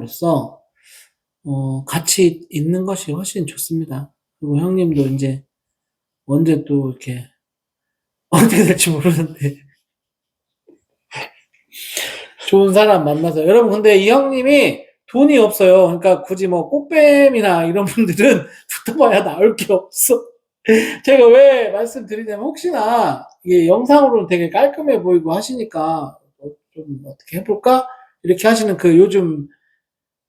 사람으로서 같이 있는 것이 훨씬 좋습니다. 그리고 형님도 이제 언제 또 이렇게 어떻게 될지 모르는데 좋은 사람 만나서. 여러분, 근데 이 형님이 돈이 없어요. 그러니까 굳이 뭐 꽃뱀이나 이런 분들은 붙어봐야 나올 게 없어. 제가 왜 말씀드리냐면, 혹시나 이게 영상으로는 되게 깔끔해 보이고 하시니까 좀 어떻게 해볼까 이렇게 하시는, 그 요즘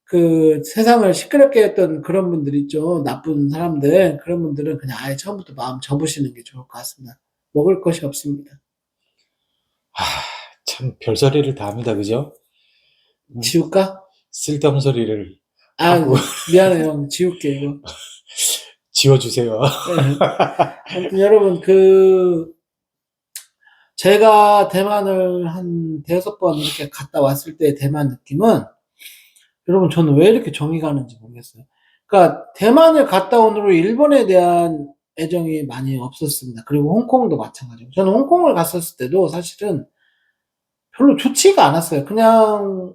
그 세상을 시끄럽게 했던 그런 분들 있죠. 나쁜 사람들. 그런 분들은 그냥 아예 처음부터 마음 접으시는 게 좋을 것 같습니다. 먹을 것이 없습니다. 참 별소리를 다 합니다. 그죠? 지울까? 쓸데없는 소리를 아, 하고 미안해 형. 지울게 이거. 지워주세요. 아무튼 여러분, 제가 대만을 한 5번 이렇게 갔다 왔을 때 대만 느낌은, 여러분, 저는 왜 이렇게 정이 가는지 모르겠어요. 그러니까 대만을 갔다 온 후로 일본에 대한 애정이 많이 없었습니다. 그리고 홍콩도 마찬가지고. 저는 홍콩을 갔었을 때도 사실은 별로 좋지가 않았어요. 그냥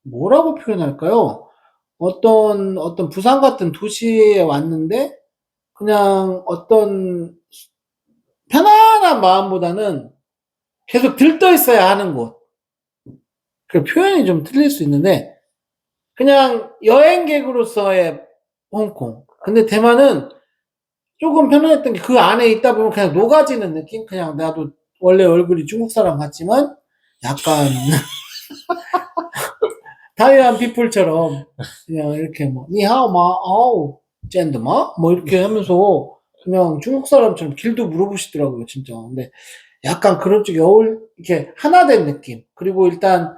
뭐라고 표현할까요? 어떤 부산 같은 도시에 왔는데 그냥 어떤 편안한 마음보다는 계속 들떠 있어야 하는 곳. 그 표현이 좀 틀릴 수 있는데 그냥 여행객으로서의 홍콩. 근데 대만은 조금 편안했던 게, 그 안에 있다 보면 그냥 녹아지는 느낌? 그냥 나도 원래 얼굴이 중국 사람 같지만 약간 타이완 피플처럼 그냥 이렇게 뭐 니하오 마 아우 젠드마 뭐 이렇게 하면서 그냥 중국 사람처럼 길도 물어보시더라고요, 진짜. 근데 약간 그런 쪽에 이렇게 하나 된 느낌. 그리고 일단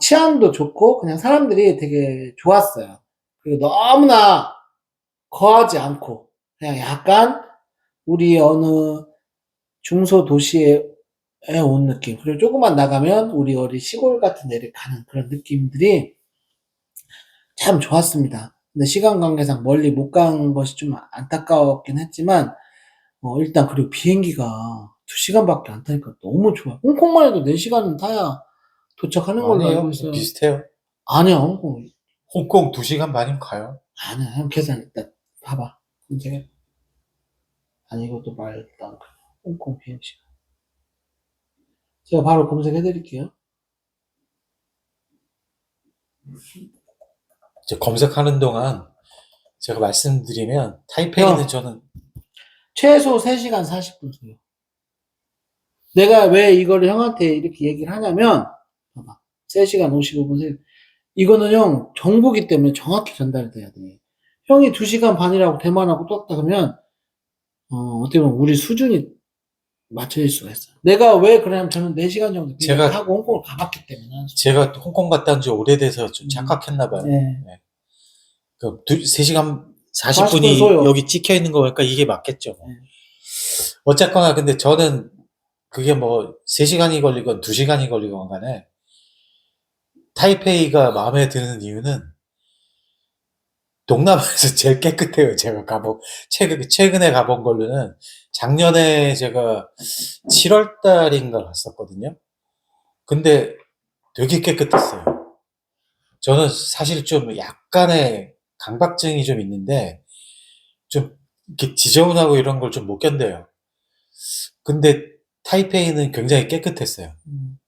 치안도 좋고 그냥 사람들이 되게 좋았어요. 그리고 너무나 거하지 않고 그냥 약간 우리 어느 중소도시에 온 느낌. 그리고 조금만 나가면 우리 어디 시골 같은 데를 가는 그런 느낌들이 참 좋았습니다. 근데 시간 관계상 멀리 못 간 것이 좀 안타까웠긴 했지만, 일단, 그리고 비행기가 2시간밖에 안 타니까 너무 좋아. 홍콩만 해도 4시간은 타야 도착하는 걸로 알고 아니에요. 있어요. 비슷해요. 아니야, 홍콩. 홍콩 2시간 반이면 가요. 아니야, 형 계산 일단 봐봐. 검색해. 아니, 이것도 말단 홍콩 비행시간. 제가 바로 검색해 드릴게요. 이제 검색하는 동안 제가 말씀드리면 타이페이는 형, 저는 최소 3시간 40분 소요. 내가 왜 이거를 형한테 이렇게 얘기를 하냐면, 봐봐. 3시간 55분 세. 이거는 형, 정보기 때문에 정확히 전달이 돼야 돼. 형이 2시간 반이라고 대만하고 똑같다 그러면, 어떻게 보면 우리 수준이 맞춰질 수가 있어. 내가 왜 그러냐면, 저는 4시간 정도 비행기 제가 타고 홍콩을 가봤기 때문에. 제가 홍콩 갔다 온 지 오래돼서 좀 음, 착각했나 봐요. 네. 네. 3시간 40분 40분이 소요. 여기 찍혀 있는 거 보니까 이게 맞겠죠. 네. 어쨌거나 근데 저는 그게 뭐 3시간이 걸리건 2시간이 걸리건 간에 타이페이가 마음에 드는 이유는 동남아에서 제일 깨끗해요. 제가 최근에 가본 걸로는 작년에 제가 7월 달인가 갔었거든요. 근데 되게 깨끗했어요. 저는 사실 좀 약간의 강박증이 좀 있는데 좀 이렇게 지저분하고 이런 걸 좀 못 견뎌요. 근데 타이페이는 굉장히 깨끗했어요. 음,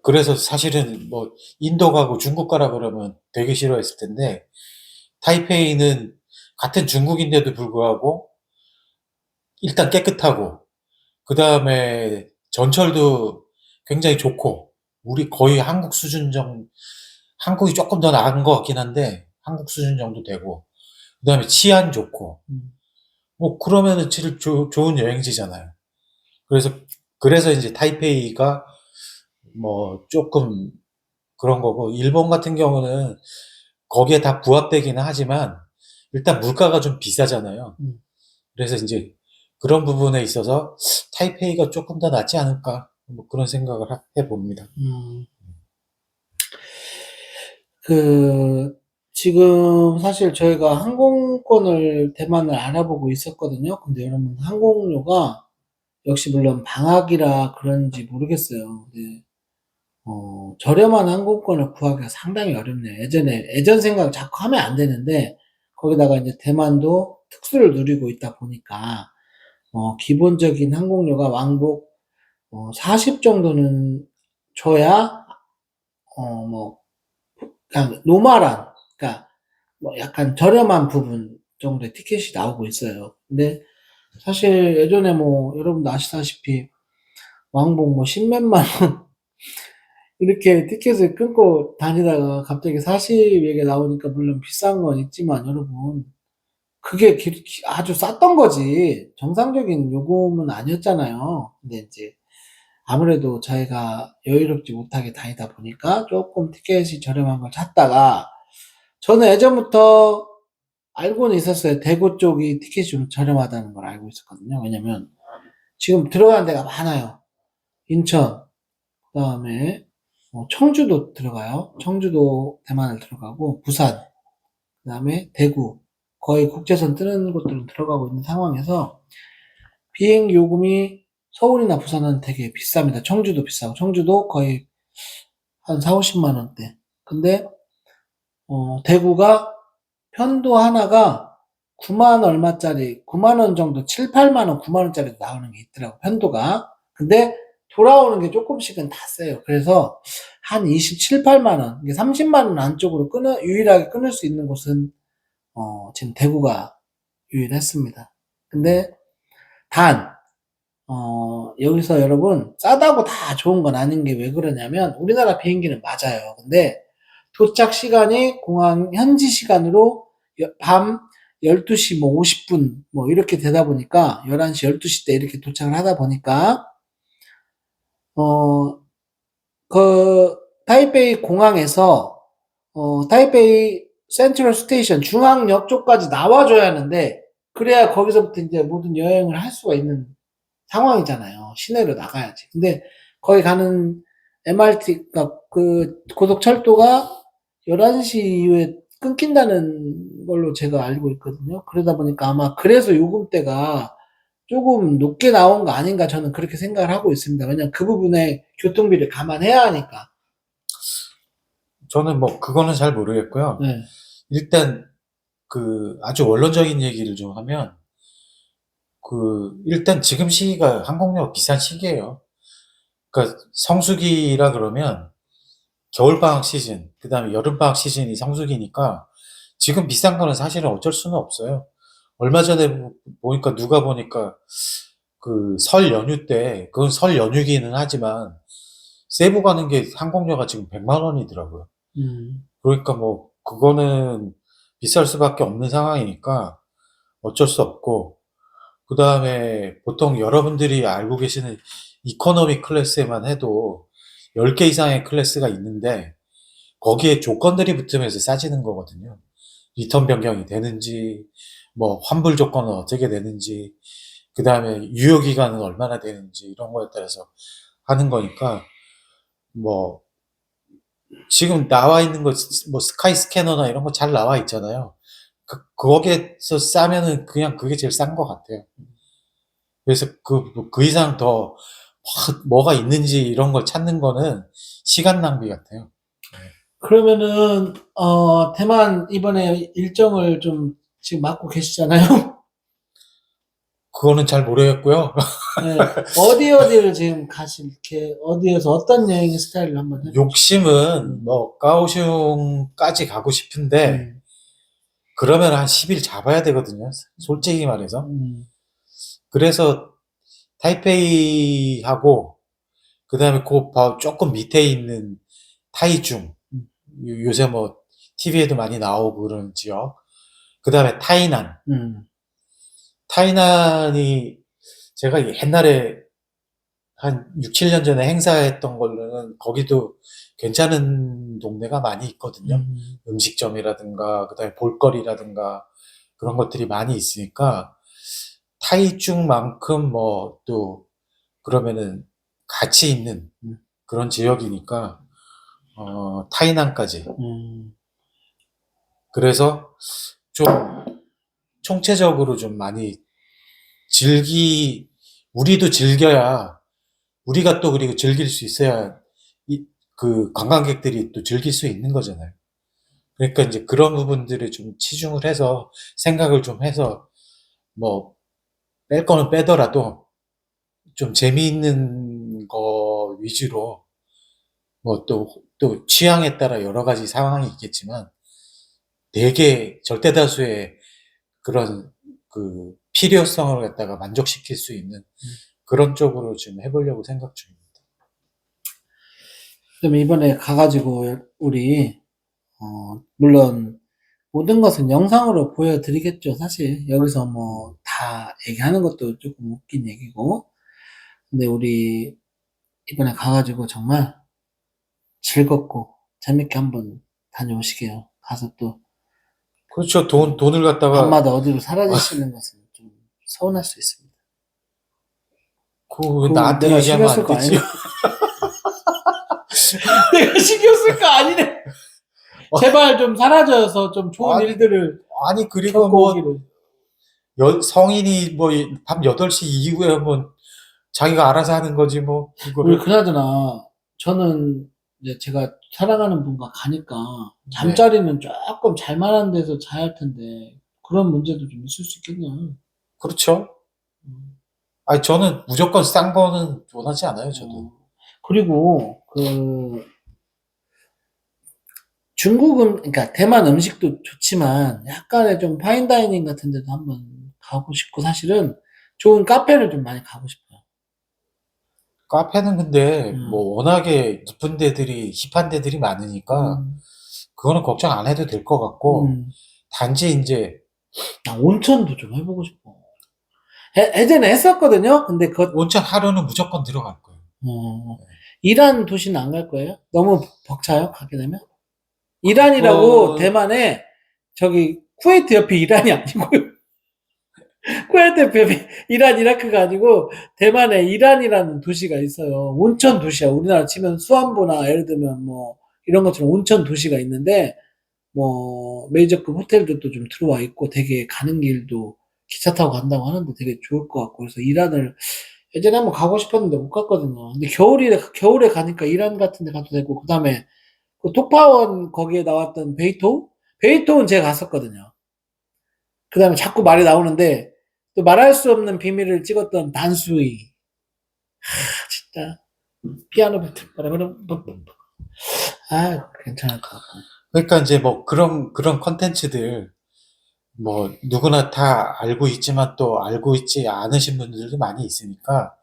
그래서 사실은 뭐 인도 가고 중국 가라 그러면 되게 싫어했을 텐데 타이페이는 같은 중국인데도 불구하고 일단 깨끗하고 그 다음에 전철도 굉장히 좋고 우리 거의 한국 수준 정도, 한국이 조금 더 나은 것 같긴 한데 한국 수준 정도 되고 그 다음에 치안 좋고 음, 뭐 그러면은 제일 좋은 여행지잖아요. 그래서 그래서 이제 타이페이가 뭐 조금 그런 거고 일본 같은 경우는 거기에 다 부합되기는 하지만 일단 물가가 좀 비싸잖아요. 음. 그래서 이제 그런 부분에 있어서 타이페이가 조금 더 낫지 않을까 뭐 그런 생각을 해봅니다. 음. 그, 지금 사실 저희가 항공권을 대만을 알아보고 있었거든요. 근데 여러분, 항공료가 역시 물론 방학이라 그런지 모르겠어요. 근데 저렴한 항공권을 구하기가 상당히 어렵네요. 예전 생각 자꾸 하면 안 되는데, 거기다가 이제 대만도 특수를 누리고 있다 보니까, 기본적인 항공료가 왕복, 40 정도는 줘야, 뭐, 그냥 노멀한, 그러니까 뭐 약간 저렴한 부분 정도의 티켓이 나오고 있어요. 근데 사실 예전에 뭐 여러분도 아시다시피 왕복 뭐 십몇만 원 이렇게 티켓을 끊고 다니다가 갑자기 40 얘기가 나오니까 물론 비싼 건 있지만 여러분 그게 아주 쌌던 거지 정상적인 요금은 아니었잖아요. 근데 이제 아무래도 저희가 여유롭지 못하게 다니다 보니까 조금 티켓이 저렴한 걸 찾다가 저는 예전부터 알고는 있었어요. 대구 쪽이 티켓이 좀 저렴하다는 걸 알고 있었거든요. 왜냐면 지금 들어가는 데가 많아요. 인천, 그다음에 청주도 들어가요. 청주도 대만을 들어가고 부산, 그다음에 대구 거의 국제선 뜨는 곳들은 들어가고 있는 상황에서 비행 요금이 서울이나 부산은 되게 비쌉니다. 청주도 비싸고 청주도 거의 한 4, 50만 원대. 근데 대구가 편도 하나가 9만 얼마짜리, 9만 원 정도, 7, 8만 원, 9만 원짜리 나오는 게 있더라고, 편도가. 근데 돌아오는 게 조금씩은 다 세요. 그래서 한 27, 8만 원, 이게 30만 원 안쪽으로 유일하게 끊을 수 있는 곳은, 지금 대구가 유일했습니다. 근데 단, 여기서 여러분, 싸다고 다 좋은 건 아닌 게 왜 그러냐면, 우리나라 비행기는 맞아요. 근데 도착 시간이 공항 현지 시간으로 밤 12시 뭐 50분 뭐 이렇게 되다 보니까 11시 12시 때 이렇게 도착을 하다 보니까 어 타이베이 공항에서 타이베이 센트럴 스테이션 중앙역 쪽까지 나와줘야 하는데 그래야 거기서부터 이제 모든 여행을 할 수가 있는 상황이잖아요. 시내로 나가야지. 근데 거기 가는 MRT, 그러니까 그 고속철도가 11시 이후에 끊긴다는 걸로 제가 알고 있거든요. 그러다 보니까 아마 그래서 요금대가 조금 높게 나온 거 아닌가 저는 그렇게 생각을 하고 있습니다. 왜냐면 그 부분에 교통비를 감안해야 하니까. 저는 뭐 그거는 잘 모르겠고요. 네. 일단 아주 원론적인 얘기를 좀 하면 일단 지금 시기가 항공료가 비싼 시기예요. 그러니까 성수기라 그러면 겨울방학 시즌, 그다음에 여름방학 시즌이 성수기니까 지금 비싼 거는 사실은 어쩔 수는 없어요. 얼마 전에 보니까 누가 보니까 설 연휴 때, 그건 설 연휴기는 하지만 세부 가는 게 항공료가 지금 100만 원이더라고요. 음. 그러니까 뭐 그거는 비쌀 수밖에 없는 상황이니까 어쩔 수 없고, 그다음에 보통 여러분들이 알고 계시는 이코노미 클래스에만 해도 10개 이상의 클래스가 있는데 거기에 조건들이 붙으면서 싸지는 거거든요. 리턴 변경이 되는지, 뭐 환불 조건은 어떻게 되는지, 그다음에 유효 기간은 얼마나 되는지 이런 거에 따라서 하는 거니까 뭐 지금 나와 있는 거 뭐 스카이 스캐너나 이런 거 잘 나와 있잖아요. 거기에서 싸면은 그냥 그게 제일 싼 것 같아요. 그래서 그 이상 더 뭐가 있는지 이런 걸 찾는 거는 시간 낭비 같아요. 그러면은 대만 이번에 일정을 좀 지금 맡고 계시잖아요. 그거는 잘 모르겠고요. 네. 어디를 지금 어디에서 어떤 여행 스타일을 한번 해보고 욕심은 뭐 까오슝까지 가고 싶은데 음, 그러면 한 10일 잡아야 되거든요. 솔직히 말해서. 음, 그래서 타이페이하고 그다음에 조금 밑에 있는 타이중, 음, 요새 뭐 TV에도 많이 나오고 그런 지역. 그다음에 타이난. 음, 타이난이 제가 옛날에 한 6, 7년 전에 행사했던 걸로는 거기도 괜찮은 동네가 많이 있거든요. 음, 음식점이라든가 그다음에 볼거리라든가 그런 것들이 많이 있으니까 타이중만큼 뭐 또 그러면은 가치 있는 음, 그런 지역이니까 타이난까지. 음. 그래서 좀 총체적으로 좀 많이 우리도 즐겨야 우리가 또 그리고 즐길 수 있어야 그 관광객들이 또 즐길 수 있는 거잖아요. 그러니까 이제 그런 부분들을 좀 치중을 해서 생각을 좀 해서 뭐 뺄 거는 빼더라도 좀 재미있는 거 위주로 뭐 또 취향에 따라 여러 가지 상황이 있겠지만 되게 절대 다수의 그런 그 필요성을 갖다가 만족시킬 수 있는 그런 쪽으로 지금 해보려고 생각 중입니다. 그럼 이번에 가가지고 우리 물론 모든 것은 영상으로 보여드리겠죠. 사실 여기서 뭐 다 얘기하는 것도 조금 웃긴 얘기고, 근데 우리 이번에 가가지고 정말 즐겁고 재밌게 한번 다녀오시게요. 가서 또 그렇죠. 돈을 갖다가 밤마다 어디로 사라지시는 것은 좀 서운할 수 있습니다. 그 그거 나한테 내가 얘기하면 신경 쓸 안 거 되지. 아니네. 내가 신경 쓸 거 아니네. 제발 좀 사라져서 좀 좋은 아니, 일들을 아니 그리고 뭐 겪어오기를. 성인이 뭐 밤 8시 이후에 뭐 자기가 알아서 하는 거지 뭐 우리 그거를. 그나저나 저는 이제 제가 사랑하는 분과 가니까 잠자리는 조금 잘만한 데서 자야 할 텐데 그런 문제도 좀 있을 수 있겠냐. 그렇죠. 아니 저는 무조건 싼 거는 원하지 않아요. 저도. 그리고 중국은, 그러니까 대만 음식도 좋지만 약간의 좀 파인다이닝 같은 데도 한번 가고 싶고, 사실은 좋은 카페를 좀 많이 가고 싶어요. 카페는 근데 음. 뭐 워낙에 이쁜 데들이 힙한 데들이 많으니까 그거는 걱정 안 해도 될 것 같고 단지 이제 나 온천도 좀 해보고 싶어. 예전에 했었거든요. 근데 온천 하루는 무조건 들어갈 거예요. 이란 도시는 안 갈 거예요? 너무 벅차요? 가게 되면? 이란이라고 대만에 저기 쿠웨이트 옆에 이란이 아니고요. 쿠웨이트 옆에 이란 이라크가 아니고 대만에 이란이라는 도시가 있어요. 온천 도시야. 우리나라 치면 수안보나 예를 들면 뭐 이런 것처럼 온천 도시가 있는데 뭐 메이저급 호텔들도 좀 들어와 있고 되게 가는 길도 기차 타고 간다고 하는데 되게 좋을 것 같고, 그래서 이란을 예전에 한번 가고 싶었는데 못 갔거든요. 근데 겨울에 가니까 이란 같은 데 가도 되고, 그 다음에 그 톡파원 거기에 나왔던 베이토는 제가 갔었거든요. 그 다음에 자꾸 말이 나오는데 또 말할 수 없는 비밀을 찍었던 단수이. 진짜 피아노 배틀 괜찮을 것 같고. 그러니까 이제 뭐 그런 컨텐츠들 뭐 누구나 다 알고 있지만 또 알고 있지 않으신 분들도 많이 있으니까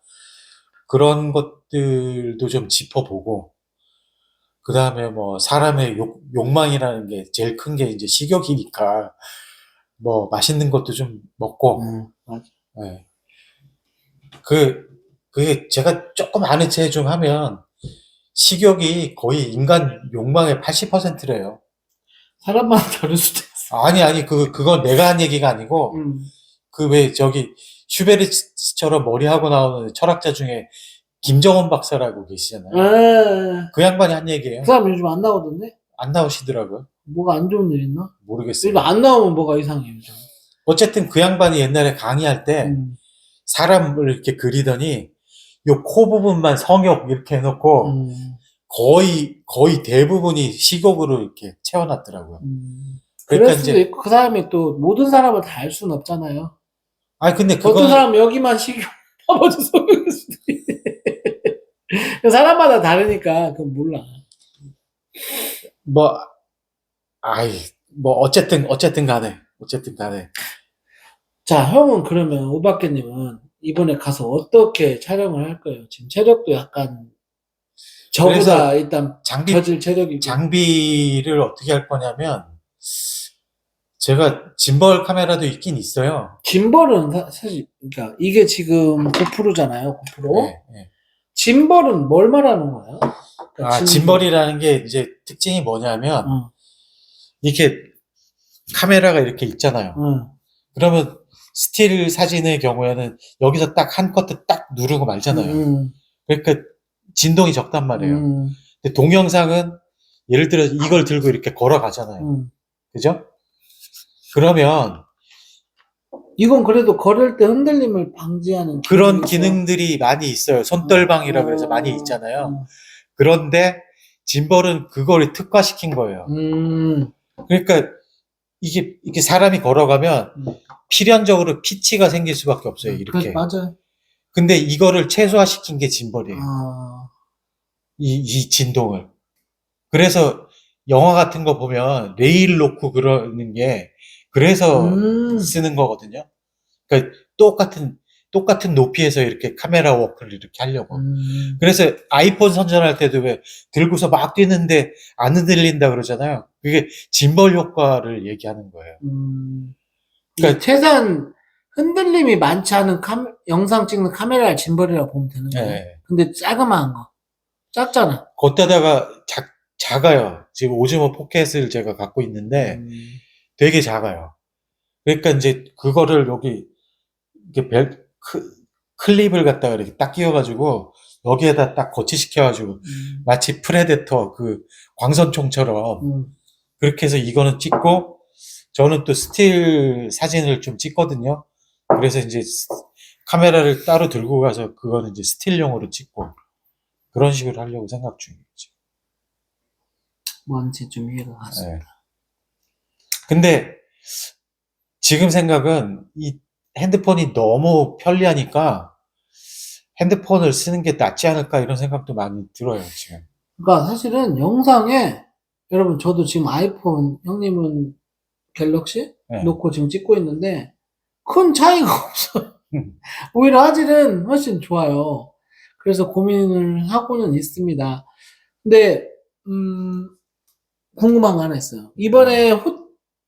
그런 것들도 좀 짚어보고, 그 다음에 뭐 사람의 욕망이라는 게 제일 큰 게 이제 식욕이니까 뭐 맛있는 것도 좀 먹고. 맞아. 예. 그게 제가 조금 아는 체 좀 하면 식욕이 거의 인간 욕망의 80%래요. 사람마다 다를 수도 있어. 아니, 그건 내가 한 얘기가 아니고, 그 왜 저기 슈베르츠처럼 머리하고 나오는 철학자 중에 김정원 박사라고 계시잖아요. 그 양반이 한 얘기예요. 그 사람 요즘 안 나오던데? 안 나오시더라고요. 뭐가 안 좋은 일 있나? 모르겠어요. 요즘 안 나오면 뭐가 이상해, 요즘. 어쨌든 그 양반이 옛날에 강의할 때 사람을 이렇게 그리더니 요 코 부분만 성욕 이렇게 해놓고 거의 대부분이 식욕으로 이렇게 채워놨더라고요. 그럴 그러니까 수도 이제 있고, 그 사람이 또 모든 사람을 다 알 수는 없잖아요. 아니 근데 어떤 그건 사람은 여기만 식욕 퍼버져 성욕일 수도 있네. 사람마다 다르니까 그건 몰라. 뭐 어쨌든 간에 자, 형은 그러면 오박개님은 이번에 가서 어떻게 촬영을 할 거예요? 지금 체력도 약간 저보다 그래서 일단 저질 체력이고. 장비를 어떻게 할 거냐면 제가 짐벌 카메라도 있긴 있어요. 짐벌은 사실, 그러니까 이게 지금 고프로잖아요, 고프로. 네. 짐벌은 뭘 말하는 거예요? 그러니까 짐벌이라는 게 이제 특징이 뭐냐면 이렇게 카메라가 이렇게 있잖아요. 그러면 스틸 사진의 경우에는 여기서 딱 한 커트 딱 누르고 말잖아요. 그러니까 진동이 적단 말이에요. 근데 동영상은 예를 들어 이걸 들고 이렇게 걸어가잖아요. 그죠? 그러면 이건 그래도 걸을 때 흔들림을 방지하는 그런 기능들이 많이 있어요. 손떨방이라고 해서 많이 있잖아요. 그런데 짐벌은 그거를 특화시킨 거예요. 음, 그러니까 이게 사람이 걸어가면 음. 필연적으로 피치가 생길 수밖에 없어요. 그래, 이렇게. 맞아요. 근데 이거를 최소화시킨 게 짐벌이에요. 아, 이 진동을. 그래서 영화 같은 거 보면 레일 놓고 그러는 게 그래서 음, 쓰는 거거든요. 그러니까 똑같은 높이에서 이렇게 카메라 워크를 이렇게 하려고. 음. 그래서 아이폰 선전할 때도 왜 들고서 막 뛰는데 안 흔들린다 그러잖아요. 그게 짐벌 효과를 얘기하는 거예요. 이게 그러니까 최대한 흔들림이 많지 않은 영상 찍는 카메라를 짐벌이라고 보면 되는 거예요. 예. 근데 자그마한 거. 작잖아. 걷다다가 작아요. 지금 오즈모 포켓을 제가 갖고 있는데 음, 되게 작아요. 그러니까 이제 그거를 여기 이렇게 클립을 갖다가 이렇게 딱 끼워가지고 여기에다 딱 거치시켜가지고 마치 프레데터 그 광선총처럼 음. 그렇게 해서 이거는 찍고 저는 또 스틸 사진을 좀 찍거든요. 그래서 이제 카메라를 따로 들고 가서 그거는 이제 스틸용으로 찍고 그런 식으로 하려고 생각 중이죠. 뭔지 좀 이해가 갔습니다. 네. 근데 지금 생각은 이 핸드폰이 너무 편리하니까 핸드폰을 쓰는 게 낫지 않을까 이런 생각도 많이 들어요, 지금. 그러니까 사실은 영상에 여러분 저도 지금 아이폰 형님은 갤럭시 네. 놓고 지금 찍고 있는데 큰 차이가 없어요. 음. 오히려 화질은 훨씬 좋아요. 그래서 고민을 하고는 있습니다. 근데 궁금한 거 하나 있어요. 이번에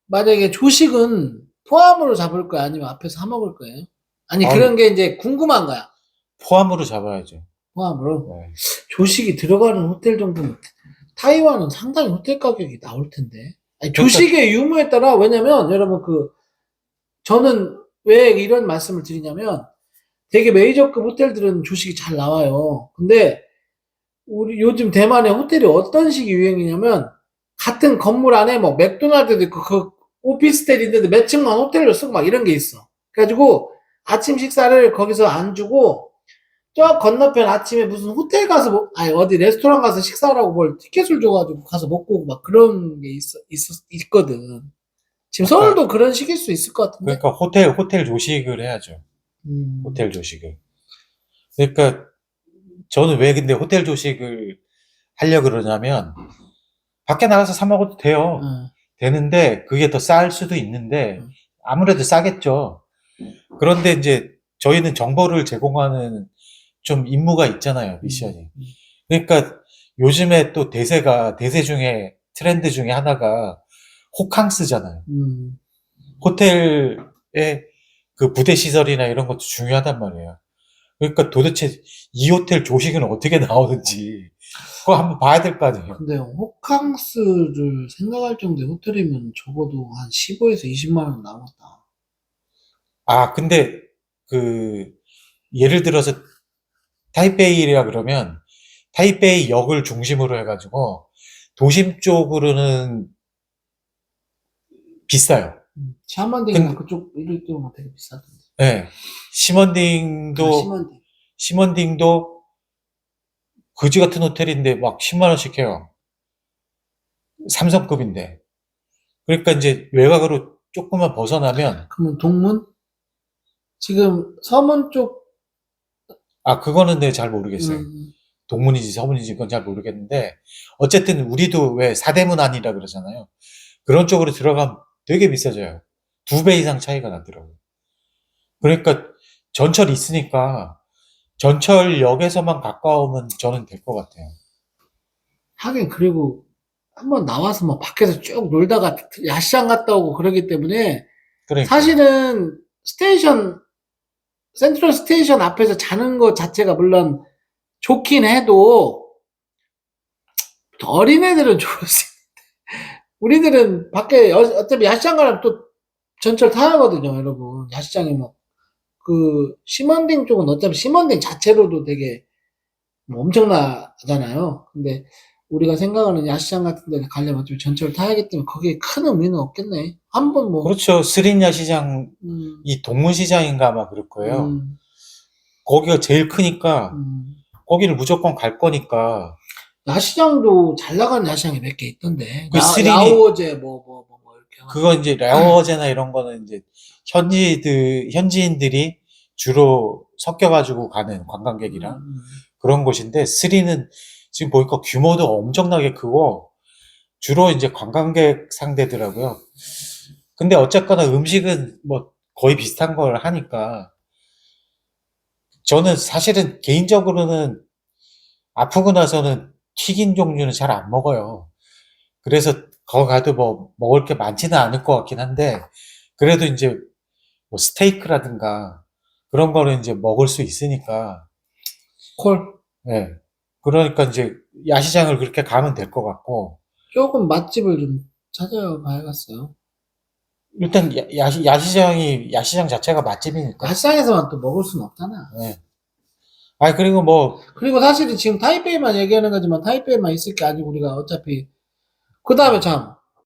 만약에 조식은 포함으로 잡을 거야? 아니면 앞에서 사 먹을 거예요? 아니, 아니. 그런 게 이제 궁금한 거야. 포함으로 잡아야죠. 포함으로. 네. 조식이 들어가는 호텔 정도는 타이완은 상당히 호텔 가격이 나올 텐데. 아니, 그러니까- 조식의 유무에 따라, 왜냐면 여러분 저는 왜 이런 말씀을 드리냐면 되게 메이저급 호텔들은 조식이 잘 나와요. 근데 우리 요즘 대만의 호텔이 어떤 식이 유행이냐면 같은 건물 안에 뭐 맥도날드도 있고 그 오피스텔인데도 몇 층만 호텔로 쓰고 막 이런 게 있어. 그래가지고 아침 식사를 거기서 안 주고 저 건너편 아침에 무슨 호텔 가서 아니 어디 레스토랑 가서 식사하라고 뭘 티켓을 줘가지고 가서 먹고 오고 막 그런 게 있거든. 지금 서울도 그런 식일 수 있을 것 같은데. 그러니까 호텔 조식을 해야죠. 호텔 조식을. 그러니까 저는 왜 근데 호텔 조식을 하려고 그러냐면 밖에 나가서 사 먹어도 돼요. 되는데 그게 더 쌀 수도 있는데 아무래도 싸겠죠. 그런데 이제 저희는 정보를 제공하는 좀 임무가 있잖아요, 미션이. 그러니까 요즘에 또 대세 중에 트렌드 중에 하나가 호캉스잖아요. 호텔의 그 부대 시설이나 이런 것도 중요하단 말이에요. 그러니까 도대체 이 호텔 조식은 어떻게 나오는지 그거 한번 봐야 될 거 아니에요. 근데 호캉스를 생각할 정도의 호텔이면 적어도 한 15에서 20만 원 나오겠다. 아, 근데 그 예를 들어서 타이베이라 그러면 타이베이 역을 중심으로 해가지고 도심 쪽으로는 비싸요. 샤먼딩이나 그쪽 이럴 때는 되게 비싸던데. 네. 시먼딩도 거지 같은 호텔인데 막 10만 원씩 해요. 3성급인데. 그러니까 이제 외곽으로 조금만 벗어나면 그러면 동문? 지금 서문 쪽 그거는 내가 잘 모르겠어요. 동문인지 서문인지 그건 잘 모르겠는데 어쨌든 우리도 왜 사대문 안이라 그러잖아요. 그런 쪽으로 들어가면 되게 비싸져요. 2배 이상 차이가 나더라고요. 그러니까 전철 있으니까 전철역에서만 가까우면 저는 될 것 같아요. 하긴 그리고 한번 나와서 막 밖에서 쭉 놀다가 야시장 갔다 오고 그러기 때문에 그러니까. 사실은 센트럴 스테이션 앞에서 자는 것 자체가 물론 좋긴 해도 어린애들은 좋을 수 있는데 우리들은 밖에 어차피 야시장 가면 또 전철 타야 하거든요, 여러분. 야시장에 뭐 시먼딩 쪽은 어차피 시먼딩 자체로도 되게 뭐 엄청나잖아요. 근데 우리가 생각하는 야시장 같은 데 가려면 어차피 전철을 타야 하기 때문에 거기에 큰 의미는 없겠네. 한번 뭐. 그렇죠. 스린야 시장, 이 동문시장인가 아마 그럴 거예요. 거기가 제일 크니까 거기를 무조건 갈 거니까 야시장도 잘 나가는 야시장이 몇 개 있던데. 그 스릴이- 야오제 뭐 이렇게 해가지고. 그거 이제 라오제나 이런 거는 이제 현지인들이 주로 섞여가지고 가는 관광객이랑 그런 곳인데, 스리는 지금 보니까 규모도 엄청나게 크고 주로 이제 관광객 상대더라고요. 근데 어쨌거나 음식은 뭐 거의 비슷한 걸 하니까, 저는 사실은 개인적으로는 아프고 나서는 튀긴 종류는 잘 안 먹어요. 그래서 거기 가도 뭐 먹을 게 많지는 않을 것 같긴 한데, 그래도 이제 뭐 스테이크라든가 그런 거는 이제 먹을 수 있으니까, 콜. 예. 그러니까 이제 야시장을 그렇게 가면 될 것 같고, 조금 맛집을 좀 찾아봐야겠어요. 일단 야시장 자체가 맛집이니까. 야시장에서만 또 먹을 수는 없잖아. 예. 아, 그리고 뭐, 그리고 사실은 지금 타이페이만 얘기하는 거지만 타이페이만 있을 게 아니고 우리가 어차피 그 다음에 참